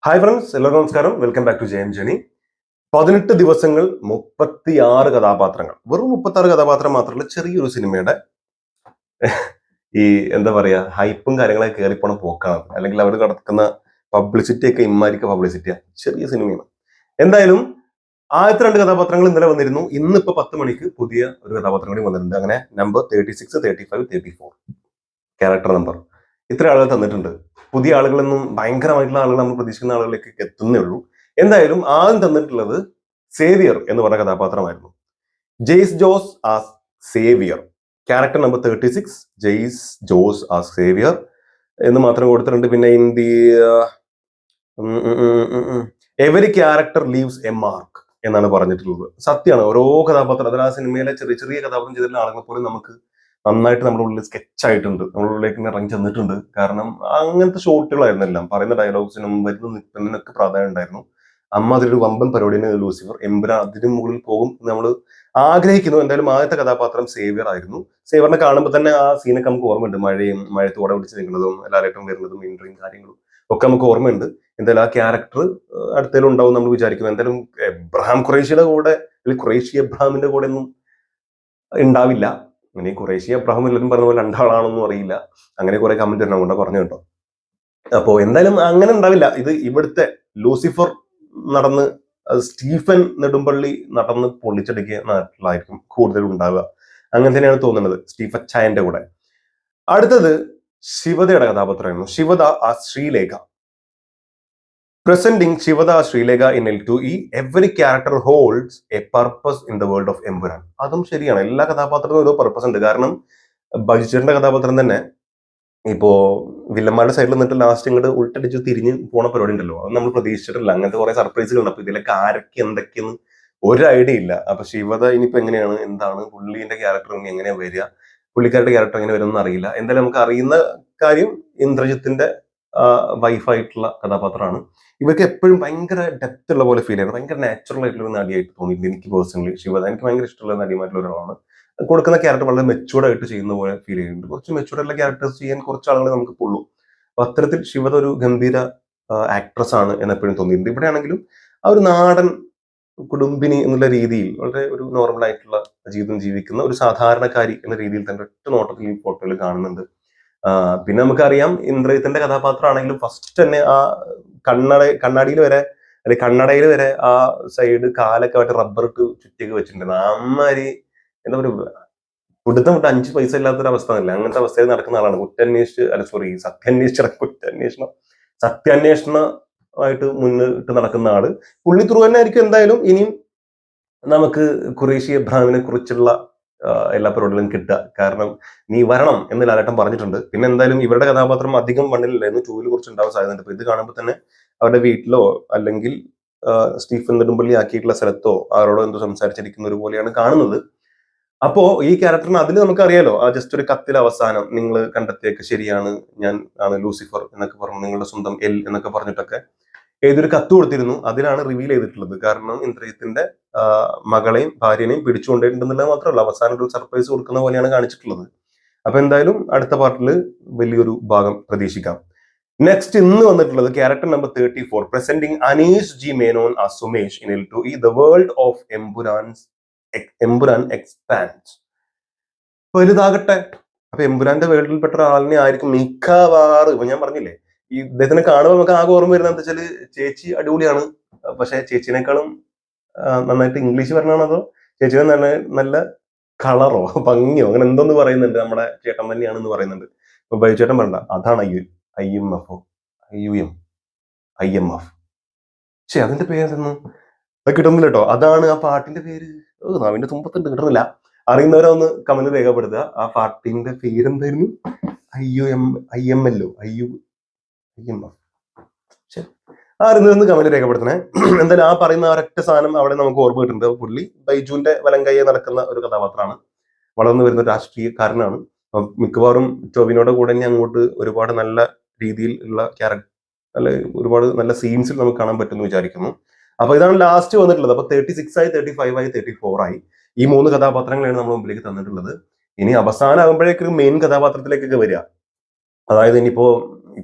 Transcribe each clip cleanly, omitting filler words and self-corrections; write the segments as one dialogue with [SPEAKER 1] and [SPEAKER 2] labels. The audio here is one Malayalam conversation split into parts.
[SPEAKER 1] ഹായ് ഫ്രണ്ട്സ്, എല്ലാവർക്കും നമസ്കാരം. വെൽക്കം ബാക്ക് ടു ജയം ജേണി. 18 ദിവസങ്ങൾ 36 കഥാപാത്രങ്ങൾ. വെറും 36 കഥാപാത്രം മാത്രമല്ല, ചെറിയൊരു സിനിമയുടെ ഈ എന്താ പറയാ ഹൈപ്പും കാര്യങ്ങളൊക്കെ കയറിപ്പോണ പോക്കാണ്. അല്ലെങ്കിൽ അവർ നടക്കുന്ന പബ്ലിസിറ്റി ഒക്കെ ഇമ്മാരിക്ക പബ്ലിസിറ്റിയാണ്. ചെറിയ സിനിമയാണ്. എന്തായാലും ആദ്യത്തെ 2 കഥാപാത്രങ്ങൾ ഇന്നലെ വന്നിരുന്നു. ഇന്നിപ്പോ 10 മണിക്ക് പുതിയ ഒരു കഥാപാത്രം കൂടി വന്നിട്ടുണ്ട്. അങ്ങനെ നമ്പർ 36, 35, 34 ക്യാരക്ടർ നമ്പർ ഇത്ര ആളുകൾ തന്നിട്ടുണ്ട്. പുതിയ ആളുകളൊന്നും ഭയങ്കരമായിട്ടുള്ള ആളുകൾ നമ്മൾ പ്രതീക്ഷിക്കുന്ന ആളുകളിലേക്ക് എത്തുന്നേ ഉള്ളൂ. എന്തായാലും ആദ്യം തന്നിട്ടുള്ളത് സേവിയർ എന്ന് പറഞ്ഞ കഥാപാത്രമായിരുന്നു. Jaise Jose as Xavier, character number 36, Jaise Jose as Xavier എന്ന് മാത്രം കൊടുത്തിട്ടുണ്ട്. പിന്നെ in the every character leaves a mark എന്നാണ് പറഞ്ഞിട്ടുള്ളത്. സത്യമാണ്. ഓരോ കഥാപാത്രം, അതിൽ ആ സിനിമയിലെ ചെറിയ ചെറിയ കഥാപാത്രം ചെയ്തിട്ടുള്ള ആളുകളെ പോലും നമുക്ക് നന്നായിട്ട് നമ്മുടെ ഉള്ളിൽ സ്കെച്ച് ആയിട്ടുണ്ട്, നമ്മുടെ ഉള്ളിലേക്ക് ഇറങ്ങി ചെന്നിട്ടുണ്ട്. കാരണം അങ്ങനത്തെ ഷോട്ടുകളായിരുന്നു എല്ലാം. പറയുന്ന ഡയലോഗ്സിനും വരുന്ന നിൽക്കുന്നതിനൊക്കെ പ്രാധാന്യം ഉണ്ടായിരുന്നു. അമ്മ അതിലൊരു വമ്പൻ പരിപാടിയാണ് ലൂസിഫർ. എമ്പുരാൻ അതിന് മുകളിൽ പോകും നമ്മൾ ആഗ്രഹിക്കുന്നു. എന്തായാലും ആദ്യത്തെ കഥാപാത്രം സേവിയർ ആയിരുന്നു. സേവിയറിനെ കാണുമ്പോൾ തന്നെ ആ സീനൊക്കെ നമുക്ക് ഓർമ്മയുണ്ട്. മഴയും മഴത്തോടെ പിടിച്ച് നിൽക്കുന്നതും എല്ലാവരും വരുന്നതും ഇൻട്രീയും കാര്യങ്ങളും ഒക്കെ നമുക്ക് ഓർമ്മയുണ്ട്. എന്തായാലും ആ ക്യാരക്ടർ അടുത്തേലും ഉണ്ടാവും നമ്മൾ വിചാരിക്കുന്നു. എന്തായാലും എബ്രഹാം ഖുറേഷിയുടെ കൂടെ, അല്ലെങ്കിൽ ഖുറേഷി എബ്രഹാമിന്റെ കൂടെ ഒന്നും ഉണ്ടാവില്ല. ഇനി ഖുറേഷി അബ്രഹാം എല്ലാവരും പറഞ്ഞ പോലെ രണ്ടാളാണെന്നും അറിയില്ല. അങ്ങനെ കുറെ കമന്റ് വരണം കൊണ്ട് പറഞ്ഞു കേട്ടോ. അപ്പോ എന്തായാലും അങ്ങനെ ഉണ്ടാവില്ല. ഇത് ഇവിടുത്തെ ലൂസിഫർ നടന്ന് സ്റ്റീഫൻ നെടുമ്പള്ളി നടന്ന് പൊളിച്ചെടുക്കുക നാട്ടിലായിരിക്കും കൂടുതൽ ഉണ്ടാവുക. അങ്ങനെ തന്നെയാണ് തോന്നുന്നത് സ്റ്റീഫൻ ചായന്റെ കൂടെ. അടുത്തത് ശിവതയുടെ കഥാപാത്രമായിരുന്നു. ശിവത ആ Sreelekha. Presenting ശിവത Sreelekha in L2E, every character holds A purpose in the world of Empuraan. അതും ശരിയാണ്. എല്ലാ കഥാപാത്രത്തിനും ഓരോ പർപ്പസ് ഉണ്ട്. കാരണം ബൈജുചേട്ടന്റെ കഥാപാത്രം തന്നെ ഇപ്പോ വില്ലന്മാരുടെ സൈഡിൽ നിന്നിട്ട് ലാസ്റ്റ് ഇങ്ങോട്ട് ഉൾട്ടടിച്ച് തിരിഞ്ഞ് പോണ പരിപാടി ഉണ്ടല്ലോ, അത് നമ്മൾ പ്രതീക്ഷിച്ചിട്ടില്ല. അങ്ങനത്തെ കുറെ സർപ്രൈസുകൾ ഉണ്ട്. അപ്പൊ ഇതിലൊക്കെ ആരൊക്കെ എന്തൊക്കെയെന്ന് ഒരു ഐഡിയ ഇല്ല. അപ്പൊ ശിവത ഇനിയിപ്പോ എങ്ങനെയാണ്, എന്താണ് പുള്ളിന്റെ ക്യാരക്ടർ എങ്ങനെയാ വരിക, പുള്ളിക്കാരുടെ ക്യാരക്ടർ എങ്ങനെ വരുമെന്ന് അറിയില്ല. എന്തായാലും നമുക്ക് അറിയുന്ന കാര്യം ഇന്ദ്രജിത്തിന്റെ വൈഫായിട്ടുള്ള കഥാപാത്രമാണ്. ഇവർക്ക് എപ്പോഴും ഭയങ്കര ഡെപ്ത് ഉള്ള പോലെ ഫീൽ ചെയ്യുന്നത്, ഭയങ്കര നാച്ചുറൽ ആയിട്ടുള്ള ഒരു നടിയായിട്ട് തോന്നിയിട്ടുണ്ട് എനിക്ക് പേഴ്സണലി. ശിവത എനിക്ക് ഭയങ്കര ഇഷ്ടമുള്ള നടിമായിട്ടുള്ള ഒരാളാണ്. കൊടുക്കുന്ന ക്യാരക്ടർ വളരെ മെച്ചൂർഡ് ആയിട്ട് ചെയ്യുന്ന പോലെ ഫീൽ ചെയ്യുന്നുണ്ട്. കുറച്ച് മെച്ചൂർഡ് ആയിട്ടുള്ള ക്യാരക്ടേഴ്സ് ചെയ്യാൻ കുറച്ച് ആളുകളെ നമുക്ക് ഉള്ളൂ. അപ്പൊ അത്തരത്തിൽ ശിവത ഒരു ഗംഭീര ആക്ട്രസ് ആണ് എന്നെപ്പോഴും തോന്നിയിട്ടുണ്ട്. ഇവിടെയാണെങ്കിലും ആ ഒരു നാടൻ കുടുംബിനി എന്നുള്ള രീതിയിൽ വളരെ ഒരു നോർമൽ ആയിട്ടുള്ള ജീവിതം ജീവിക്കുന്ന ഒരു സാധാരണക്കാരി എന്ന രീതിയിൽ തന്നെ ഒറ്റ നോട്ടത്തിൽ ഈ ഫോട്ടോയിൽ കാണുന്നുണ്ട്. പിന്നെ നമുക്കറിയാം ഇന്ദ്രജിത്തിന്റെ കഥാപാത്രമാണെങ്കിലും ഫസ്റ്റ് തന്നെ ആ കണ്ണാടിയിൽ വരെ, അല്ലെങ്കിൽ കണ്ണടയിൽ വരെ ആ സൈഡ് കാലൊക്കെ ആയിട്ട് റബ്ബർ ഇട്ട് ചുറ്റിയൊക്കെ വെച്ചിട്ടുണ്ട്. അമ്മാരി എന്താ പറയുക, പിടുത്തം വിട്ട് 5 പൈസ ഇല്ലാത്തൊരു അവസ്ഥ അല്ല, അങ്ങനത്തെ അവസ്ഥയിൽ നടക്കുന്ന ആളാണ്. സത്യാന്വേഷണമായിട്ട് മുന്നിട്ട് നടക്കുന്ന ആള്. പുള്ളി ത്രൂ തന്നെ ആയിരിക്കും എന്തായാലും ഇനിയും നമുക്ക് ഖുറേഷി എബ്രഹാമിനെ കുറിച്ചുള്ള എല്ലാ പരിപാടികളും കിട്ടുക. കാരണം നീ വരണം എന്ന് ലാലേട്ടൻ പറഞ്ഞിട്ടുണ്ട്. പിന്നെ എന്തായാലും ഇവരുടെ കഥാപാത്രം അധികം മണ്ണിലില്ലായിരുന്നു. 2-ൽ കുറച്ച് ഉണ്ടാവാൻ സാധ്യതയുണ്ട്. അപ്പൊ ഇത് കാണുമ്പോൾ തന്നെ അവരുടെ വീട്ടിലോ അല്ലെങ്കിൽ സ്റ്റീഫൻ നെടുമ്പള്ളി ആക്കിയിട്ടുള്ള സ്ഥലത്തോ ആരോടോ എന്തോ സംസാരിച്ചിരിക്കുന്ന ഒരു പോലെയാണ് കാണുന്നത്. അപ്പോ ഈ ക്യാരക്ടറിന് അതിൽ നമുക്കറിയാലോ, ആ ജസ്റ്റ് ഒരു കത്തിൽ അവസാനം നിങ്ങൾ കണ്ടെത്തിയൊക്കെ ശരിയാണ്, ഞാൻ ആണ് ലൂസിഫർ എന്നൊക്കെ പറഞ്ഞു, നിങ്ങളുടെ സ്വന്തം എൽ എന്നൊക്കെ പറഞ്ഞിട്ടൊക്കെ ഏതൊരു കത്ത് കൊടുത്തിരുന്നു. അതിലാണ് റിവീൽ ചെയ്തിട്ടുള്ളത്. കാരണം ഇന്ദ്രജിത്തിന്റെ മകളെയും ഭാര്യനെയും പിടിച്ചുകൊണ്ടിട്ടുണ്ടെന്നുള്ളത് മാത്രമല്ല, അവസാനം ഒരു സർപ്രൈസ് കൊടുക്കുന്ന പോലെയാണ് കാണിച്ചിട്ടുള്ളത്. അപ്പൊ എന്തായാലും അടുത്ത പാർട്ടിൽ വലിയൊരു ഭാഗം പ്രതീക്ഷിക്കാം. നെക്സ്റ്റ് ഇന്ന് വന്നിട്ടുള്ളത് character number 34, presenting Aneesh G Menon ആ Sumesh in L2E, the world of Empuraan expand. വലുതാകട്ടെ. അപ്പൊ എമ്പുരാന്റെ വേൾഡിൽപ്പെട്ട ഒരാളിനെ ആയിരിക്കും മിക്കവാറും. ഇപ്പൊ ഞാൻ പറഞ്ഞില്ലേ, ഈ ഇദ്ദേഹത്തിനെ കാണുമ്പോൾ നമുക്ക് ആകെ ഓർമ്മ വരുന്നത് എന്താ വെച്ചാല്, ചേച്ചി അടിപൊളിയാണ്. പക്ഷെ ചേച്ചിനേക്കാളും നന്നായിട്ട് ഇംഗ്ലീഷ് പറഞ്ഞാണോ അതോ ചേച്ചിനെ നല്ല കളറോ ഭംഗിയോ അങ്ങനെ എന്തോന്ന് പറയുന്നുണ്ട്. നമ്മുടെ ചേട്ടൻ തന്നെയാണെന്ന് പറയുന്നുണ്ട്. ഇപ്പൊ ബൈചേട്ടൻ പറഞ്ഞ അതാണ് IMF പക്ഷെ അതിന്റെ പേരെന്ന് കിട്ടുന്നില്ല കേട്ടോ. അതാണ് ആ പാട്ടിന്റെ പേര്. നാവിന്റെ തുമ്പത്തുണ്ട്, കിട്ടുന്നില്ല. അറിയുന്നവരെ ഒന്ന് കമന്റ് രേഖപ്പെടുത്തുക. ആ പാട്ടിന്റെ പേരെന്തായിരുന്നു? അറിയുന്നതെന്ന് കമന്റ് രേഖപ്പെടുത്തണേ. എന്തായാലും ആ പറയുന്ന ഒരൊറ്റ സാധനം അവിടെ നമുക്ക് ഓർമ്മ കിട്ടുന്നുണ്ട്. പുള്ളി ബൈജുവിന്റെ വലം കൈയെ നടക്കുന്ന ഒരു കഥാപാത്രമാണ്. വളർന്നു വരുന്ന രാഷ്ട്രീയക്കാരനാണ്. മിക്കവാറും ടോവിനോയുടെ കൂടെ തന്നെ അങ്ങോട്ട് ഒരുപാട് നല്ല രീതിയിൽ ഉള്ള ക്യാരക്ടർ, അല്ലെ ഒരുപാട് നല്ല സീൻസിൽ നമുക്ക് കാണാൻ പറ്റുമെന്ന് വിചാരിക്കുന്നു. അപ്പൊ ഇതാണ് ലാസ്റ്റ് വന്നിട്ടുള്ളത്. അപ്പൊ 36 ആയി, 35 ആയി, 34 ആയി. ഈ 3 കഥാപാത്രങ്ങളാണ് നമ്മൾ മുമ്പിലേക്ക് തന്നിട്ടുള്ളത്. ഇനി അവസാനം ആകുമ്പോഴേക്കും മെയിൻ കഥാപാത്രത്തിലേക്കൊക്കെ വരിക. അതായത് ഇനിയിപ്പോ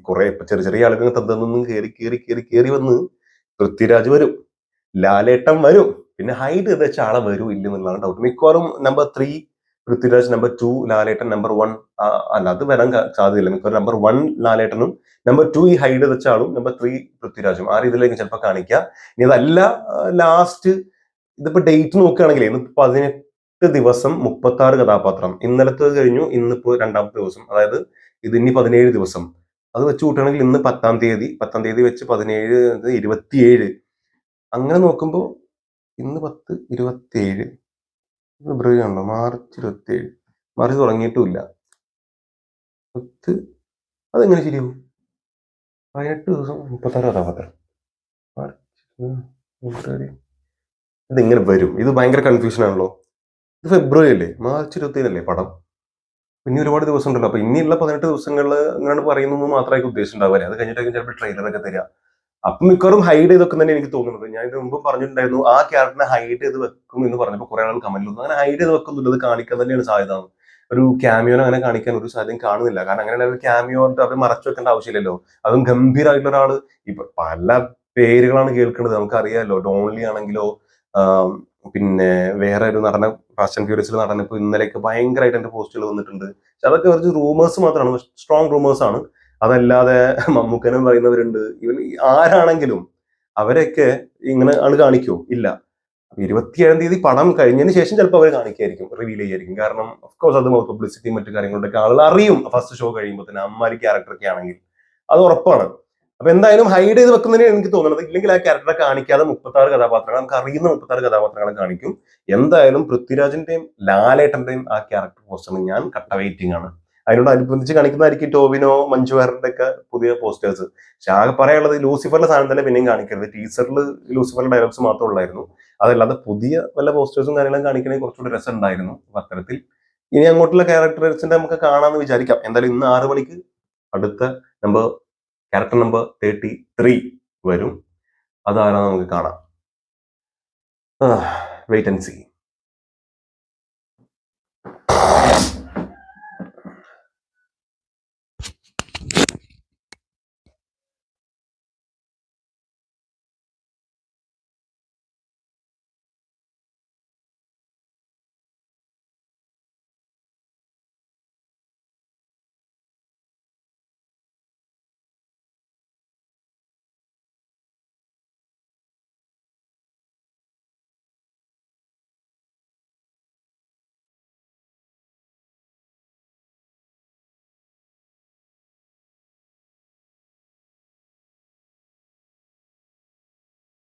[SPEAKER 1] കുറെ ചെറിയ ചെറിയ ആളുകൾ തന്നൊന്നും കയറി വന്ന് പൃഥ്വിരാജ് വരും, ലാലേട്ടൻ വരും, പിന്നെ ഹൈഡ് ചെയ്ത് വെച്ച ആളെ വരും ഇല്ല എന്നുള്ളതാണ് ഡൗട്ട്. മിക്കവാറും നമ്പർ 3 പൃഥ്വിരാജ്, നമ്പർ 2 ലാലേട്ടൻ, നമ്പർ 1 അല്ല അത് വരാൻ സാധ്യതയില്ല. മിക്കവാറും നമ്പർ 1 ലാലേട്ടനും നമ്പർ 2 ഈ ഹൈഡ് വെച്ച ആളും നമ്പർ 3 പൃഥ്വിരാജും ആ രീതിയിലേക്ക് ചിലപ്പോൾ കാണിക്കുക. ഇനി അതല്ല ലാസ്റ്റ് ഇതിപ്പോ ഡേറ്റ് നോക്കുകയാണെങ്കിൽ ഇന്ന് 18 ദിവസം 36 കഥാപാത്രം, ഇന്നലത്തെ കഴിഞ്ഞു, ഇന്നിപ്പോ 2ാമത്തെ ദിവസം, അതായത് ഇത് ഇനി 17 ദിവസം. അത് വെച്ച് കൂട്ടുകയാണെങ്കിൽ ഇന്ന് 10ാം തീയതി വെച്ച് 17 27, അങ്ങനെ നോക്കുമ്പോൾ ഇന്ന് 10 27 ഫെബ്രുവരി ആണല്ലോ, മാർച്ച് 27, മാർച്ച് തുടങ്ങിയിട്ടുമില്ല. അതെങ്ങനെ ശരിയാവും? 18 ദിവസം 36 കഥാപാത്രം, ഫെബ്രുവരി, ഇതെങ്ങനെ വരും? ഇത് ഭയങ്കര കൺഫ്യൂഷൻ ആണല്ലോ. ഇത് ഫെബ്രുവരി അല്ലേ, മാർച്ച് 27 അല്ലേ പടം? ഇനി ഒരുപാട് ദിവസം ഉണ്ടല്ലോ. അപ്പൊ ഇനിയുള്ള 18 ദിവസങ്ങളിൽ അങ്ങനെ പറയുന്നു മാത്രമായിരിക്കും ഉദ്ദേശിച്ചിട്ടുണ്ടാവില്ല. അത് കഴിഞ്ഞിട്ടായിരിക്കും ചിലപ്പോൾ ട്രെയിലറൊക്കെ തരിക. അപ്പൊ മിക്കവാറും ഹൈഡ് ചെയ്തൊക്കെ തന്നെ എനിക്ക് തോന്നുന്നത്. ഞാൻ ഇതിന് മുമ്പ് പറഞ്ഞിട്ടുണ്ടായിരുന്നു ആ ക്യാരക്ടറിനെ ഹൈഡ് ചെയ്ത് വെക്കും എന്ന് പറഞ്ഞപ്പോൾ കുറെ ആൾ കമന്റിൽ ഒന്നും അങ്ങനെ ഹൈഡ് ചെയ്ത് വെക്കുന്നില്ല, അത് കാണിക്കാൻ തന്നെയാണ് സാധ്യത. ഒരു ക്യാമിയോനെ അങ്ങനെ കാണിക്കാൻ ഒരു സാധ്യതയും കാണുന്നില്ല. കാരണം അങ്ങനെ ഒരു ക്യാമിയോ അവർ മറച്ചു വെക്കേണ്ട ആവശ്യമില്ലല്ലോ. അതും ഗംഭീരമായിട്ടുള്ള ഒരാള്. ഇപ്പൊ പല പേരുകളാണ് കേൾക്കുന്നത്, നമുക്കറിയാലോ. ഡോൺലി ആണെങ്കിലോ പിന്നെ വേറെ ഒരു നടന, ഫാസ്റ്റ് ആൻഡ് ഫ്യൂരിയസിൽ നടന, ഇപ്പൊ ഇന്നലെയൊക്കെ ഭയങ്കരമായിട്ട് എന്റെ പോസ്റ്റുകൾ വന്നിട്ടുണ്ട്. പക്ഷെ അതൊക്കെ കുറച്ച് റൂമേഴ്സ് മാത്രമാണ്, സ്ട്രോങ് റൂമേഴ്സ് ആണ്. അതല്ലാതെ മമ്മൂക്കനും പറയുന്നവരുണ്ട്, ഇവൻ ആരാണെങ്കിലും അവരൊക്കെ ഇങ്ങനെ ആള് കാണിക്കോ? ഇല്ല. 27ാം തീയതി പടം കഴിഞ്ഞതിന് ശേഷം ചിലപ്പോൾ അവർ കാണിക്കായിരിക്കും, റിവീൽ ചെയ്യായിരിക്കും. കാരണം ഓഫ്കോഴ്സ് അത് പബ്ലിസിറ്റി മറ്റു കാര്യങ്ങളൊക്കെ ആളുകൾ അറിയും ഫസ്റ്റ് ഷോ കഴിയുമ്പോൾ തന്നെ, അമ്മാരി ക്യാരക്ടറൊക്കെ ആണെങ്കിൽ അത് ഉറപ്പാണ്. അപ്പൊ എന്തായാലും ഹൈഡ് ചെയ്ത് വെക്കുന്നതിന് എനിക്ക് തോന്നുന്നത്. ഇല്ലെങ്കിൽ ആ ക്യാരക്ടറെ കാണിക്കാതെ 36 കഥാപാത്രങ്ങൾ, നമുക്ക് അറിയുന്ന 36 കഥാപാത്രങ്ങളെ കാണിക്കും. എന്തായാലും പൃഥ്വിരാജിന്റെയും ലാലേട്ടന്റെയും ആ ക്യാരക്ടർ പോസ്റ്ററിന് ഞാൻ കട്ട വെയിറ്റിംഗ് ആണ്. അതിനോട് അനുബന്ധിച്ച് കാണിക്കുന്നതായിരിക്കും ടോവിനോ, മഞ്ജു വാര്യരുടെ ഒക്കെ പുതിയ പോസ്റ്റേഴ്സ്. പക്ഷെ ആകെ പറയാനുള്ളത് ലൂസിഫറിന്റെ സാധനം തന്നെ പിന്നെയും കാണിക്കരുത്. ടീസറിൽ ലൂസിഫറിന്റെ ഡയലോഗ്സ് മാത്രമേ ഉള്ളായിരുന്നു. അതല്ലാതെ പുതിയ വല്ല പോസ്റ്റേഴ്സും കാര്യങ്ങളും കാണിക്കണമെങ്കിൽ കുറച്ചുകൂടി രസം ഉണ്ടായിരുന്നു. അത്തരത്തിൽ ഇനി അങ്ങോട്ടുള്ള ക്യാരക്ടേഴ്സിന്റെ നമുക്ക് കാണാമെന്ന് വിചാരിക്കാം. എന്തായാലും ഇന്ന് 6 മണിക്ക് അടുത്ത ക്യാരക്ടർ നമ്പർ 33 വരും. അതാരാ നമുക്ക് കാണാം. Wait and see.